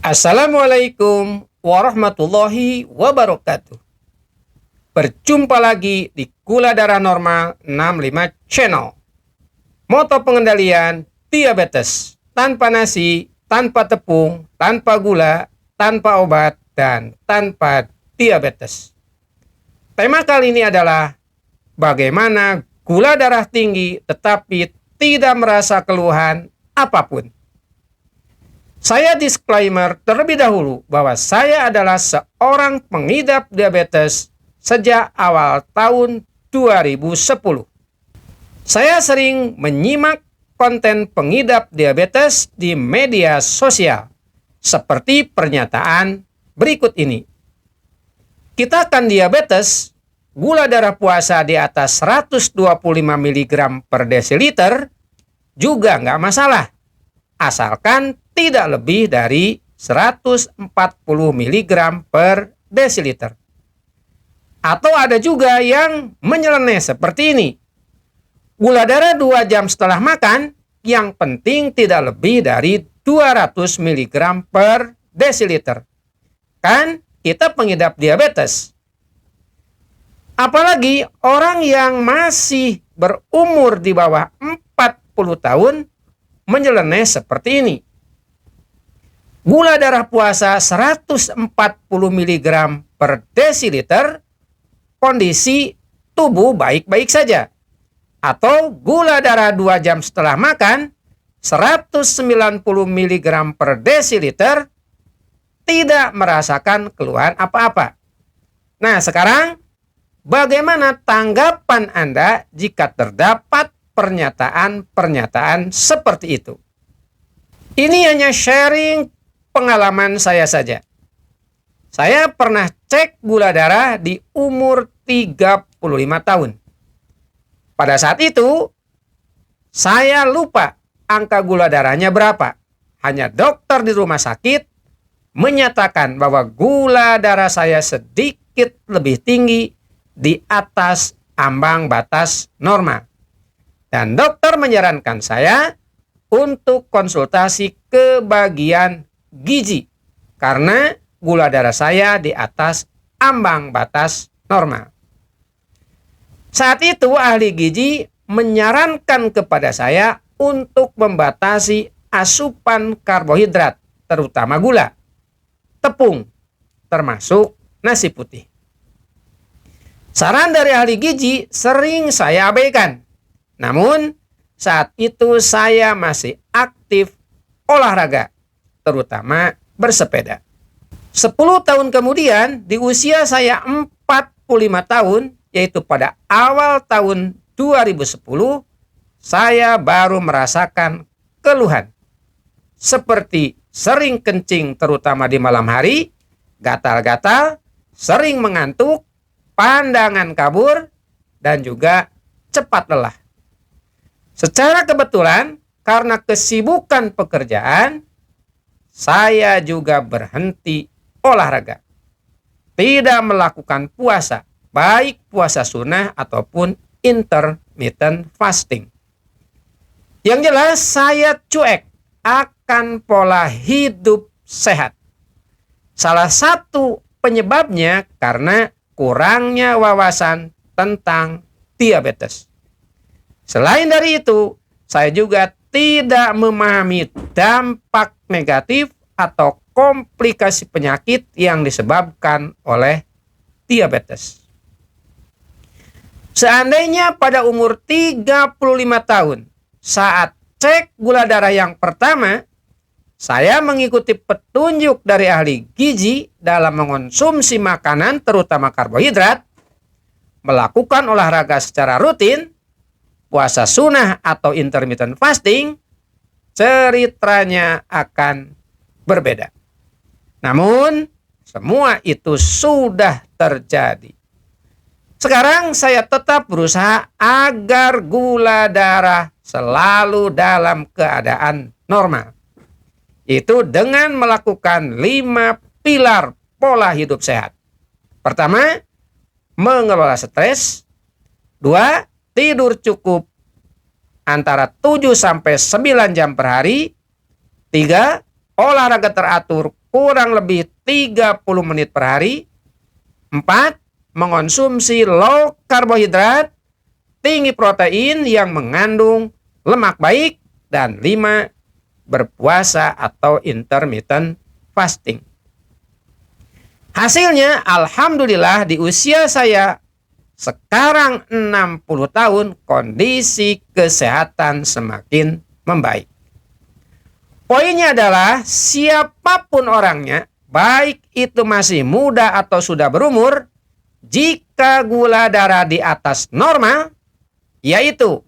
Assalamualaikum warahmatullahi wabarakatuh. Berjumpa lagi di Gula Darah Normal 65 Channel. Moto pengendalian diabetes tanpa nasi, tanpa tepung, tanpa gula, tanpa obat, dan tanpa diabetes. Tema kali ini adalah bagaimana gula darah tinggi tetapi tidak merasa keluhan apapun. Saya disclaimer terlebih dahulu bahwa saya adalah seorang pengidap diabetes sejak awal tahun 2010. Saya sering menyimak konten pengidap diabetes di media sosial, seperti pernyataan berikut ini. Kita kan diabetes, gula darah puasa di atas 125 mg per desiliter juga nggak masalah, asalkan tidak lebih dari 140 mg per desiliter. Atau ada juga yang menyeleneh seperti ini. Gula darah 2 jam setelah makan, yang penting tidak lebih dari 200 mg per desiliter. Kan kita pengidap diabetes. Apalagi orang yang masih berumur di bawah 40 tahun menyeleneh seperti ini. Gula darah puasa 140 mg per desiliter, kondisi tubuh baik-baik saja. Atau gula darah 2 jam setelah makan 190 mg per desiliter, tidak merasakan keluhan apa-apa. Nah, sekarang bagaimana tanggapan Anda jika terdapat pernyataan-pernyataan seperti itu? Ini hanya sharing pengalaman saya saja. Saya pernah cek gula darah di umur 35 tahun. Pada saat itu, saya lupa angka gula darahnya berapa. Hanya dokter di rumah sakit menyatakan bahwa gula darah saya sedikit lebih tinggi di atas ambang batas normal. Dan dokter menyarankan saya untuk konsultasi ke bagian gizi karena gula darah saya di atas ambang batas normal. Saat itu ahli gizi menyarankan kepada saya untuk membatasi asupan karbohidrat, terutama gula, tepung, termasuk nasi putih. Saran dari ahli gizi sering saya abaikan. Namun saat itu saya masih aktif olahraga, terutama bersepeda. 10 tahun kemudian, di usia saya 45 tahun, yaitu pada awal tahun 2010, saya baru merasakan keluhan. Seperti sering kencing terutama di malam hari, gatal-gatal, sering mengantuk, pandangan kabur, dan juga cepat lelah. Secara kebetulan, karena kesibukan pekerjaan, saya juga berhenti olahraga. Tidak melakukan puasa, baik puasa sunnah ataupun intermittent fasting. Yang jelas saya cuek akan pola hidup sehat. Salah satu penyebabnya karena kurangnya wawasan tentang diabetes. Selain dari itu, saya juga tidak memahami dampak negatif atau komplikasi penyakit yang disebabkan oleh diabetes. Seandainya pada umur 35 tahun, saat cek gula darah yang pertama, saya mengikuti petunjuk dari ahli gizi dalam mengonsumsi makanan terutama karbohidrat, melakukan olahraga secara rutin, puasa sunnah atau intermittent fasting, ceritanya akan berbeda. Namun, semua itu sudah terjadi. Sekarang saya tetap berusaha agar gula darah selalu dalam keadaan normal. Itu dengan melakukan 5 pilar pola hidup sehat. Pertama, mengelola stres. 2, tidur cukup antara 7 sampai 9 jam per hari. 3, olahraga teratur kurang lebih 30 menit per hari. 4. Mengonsumsi low karbohidrat, tinggi protein yang mengandung lemak baik. Dan 5. Berpuasa atau intermittent fasting. Hasilnya, alhamdulillah di usia saya sekarang 60 tahun, kondisi kesehatan semakin membaik. Poinnya adalah siapapun orangnya, baik itu masih muda atau sudah berumur, jika gula darah di atas normal, yaitu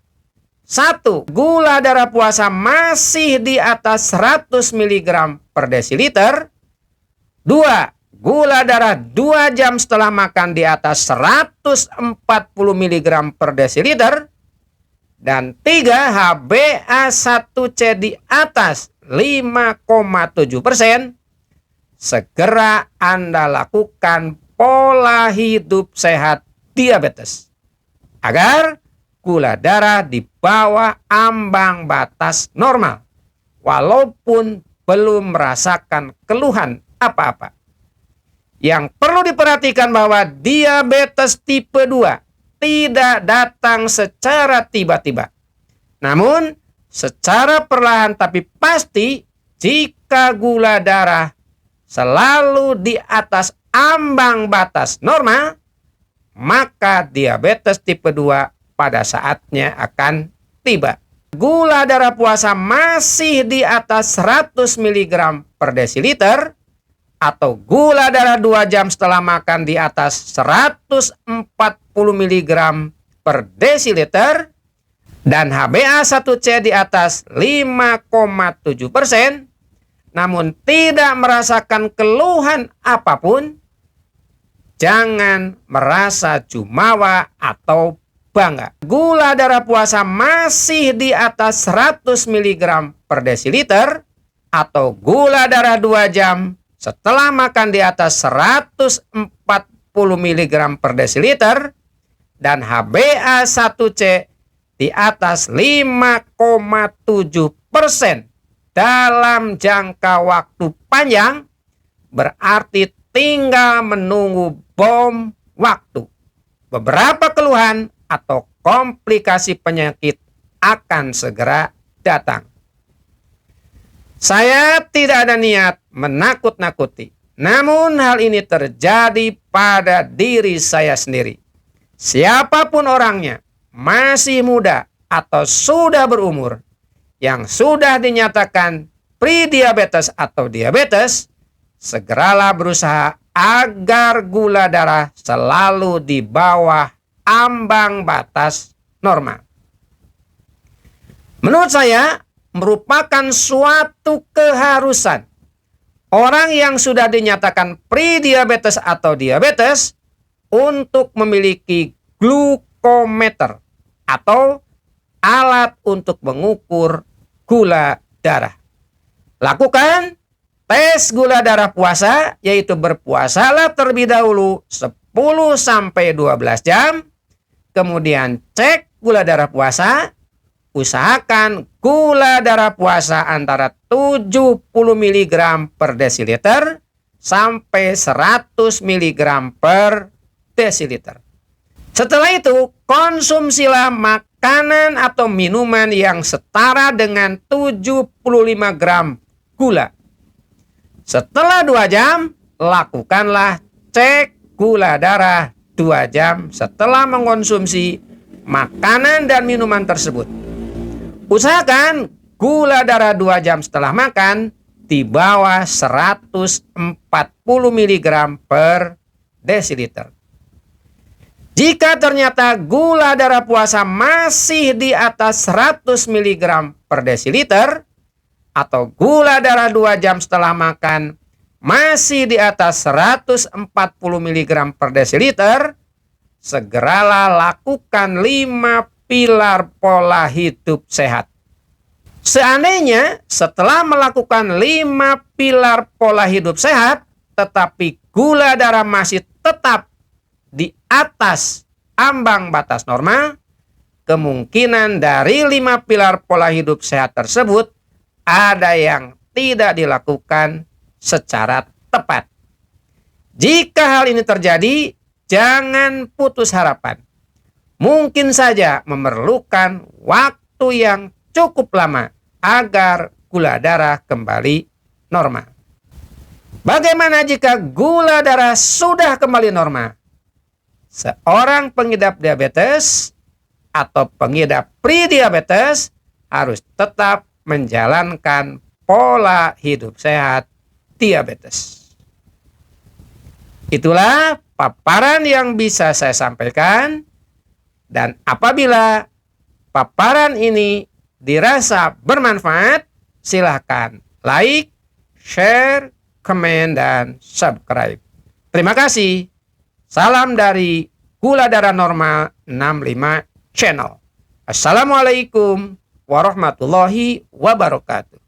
1. Gula darah puasa masih di atas 100 mg per desiliter. 2. Gula darah 2 jam setelah makan di atas 140 mg per desiliter. Dan 3. HbA1c di atas 5,7%. Segera Anda lakukan pola hidup sehat diabetes agar gula darah di bawah ambang batas normal, walaupun belum merasakan keluhan apa-apa. Yang perlu diperhatikan bahwa diabetes tipe 2 tidak datang secara tiba-tiba. Namun, secara perlahan tapi pasti, jika gula darah selalu di atas ambang batas normal, maka diabetes tipe 2 pada saatnya akan tiba. Gula darah puasa masih di atas 100 mg per desiliter atau gula darah 2 jam setelah makan di atas 140 mg per desiliter dan HbA1c di atas 5,7%, namun tidak merasakan keluhan apapun, jangan merasa jumawa atau bangga. Gula darah puasa masih di atas 100 mg per desiliter atau gula darah 2 jam setelah makan di atas 140 mg per desiliter dan HbA1c di atas 5,7% dalam jangka waktu panjang, berarti tinggal menunggu bom waktu. Beberapa keluhan atau komplikasi penyakit akan segera datang. Saya tidak ada niat menakut-nakuti, namun hal ini terjadi pada diri saya sendiri. Siapapun orangnya, masih muda atau sudah berumur, yang sudah dinyatakan prediabetes atau diabetes, segeralah berusaha agar gula darah selalu di bawah ambang batas normal. Menurut saya, merupakan suatu keharusan orang yang sudah dinyatakan prediabetes atau diabetes untuk memiliki glukometer atau alat untuk mengukur gula darah. Lakukan tes gula darah puasa, yaitu berpuasalah terlebih dahulu 10-12 jam. Kemudian cek gula darah puasa, usahakan gula darah puasa antara 70 mg per desiliter sampai 100 mg per desiliter. Setelah itu, konsumsilah makanan atau minuman yang setara dengan 75 gram gula. Setelah 2 jam, lakukanlah cek gula darah 2 jam setelah mengkonsumsi makanan dan minuman tersebut. Usahakan gula darah 2 jam setelah makan di bawah 140 mg per desiliter. Jika ternyata gula darah puasa masih di atas 100 mg per desiliter atau gula darah 2 jam setelah makan masih di atas 140 mg per desiliter, segeralah lakukan 5 pilar pola hidup sehat. Seandainya setelah melakukan 5 pilar pola hidup sehat, tetapi gula darah masih tetap di atas ambang batas normal, kemungkinan dari 5 pilar pola hidup sehat tersebut ada yang tidak dilakukan secara tepat. Jika hal ini terjadi, jangan putus harapan. Mungkin saja memerlukan waktu yang cukup lama agar gula darah kembali normal. Bagaimana jika gula darah sudah kembali normal? Seorang pengidap diabetes atau pengidap prediabetes harus tetap menjalankan pola hidup sehat diabetes. Itulah paparan yang bisa saya sampaikan, dan apabila paparan ini dirasa bermanfaat, silahkan like, share, komen, dan subscribe. Terima kasih. Salam dari Gula Darah Normal 65 Channel. Assalamualaikum warahmatullahi wabarakatuh.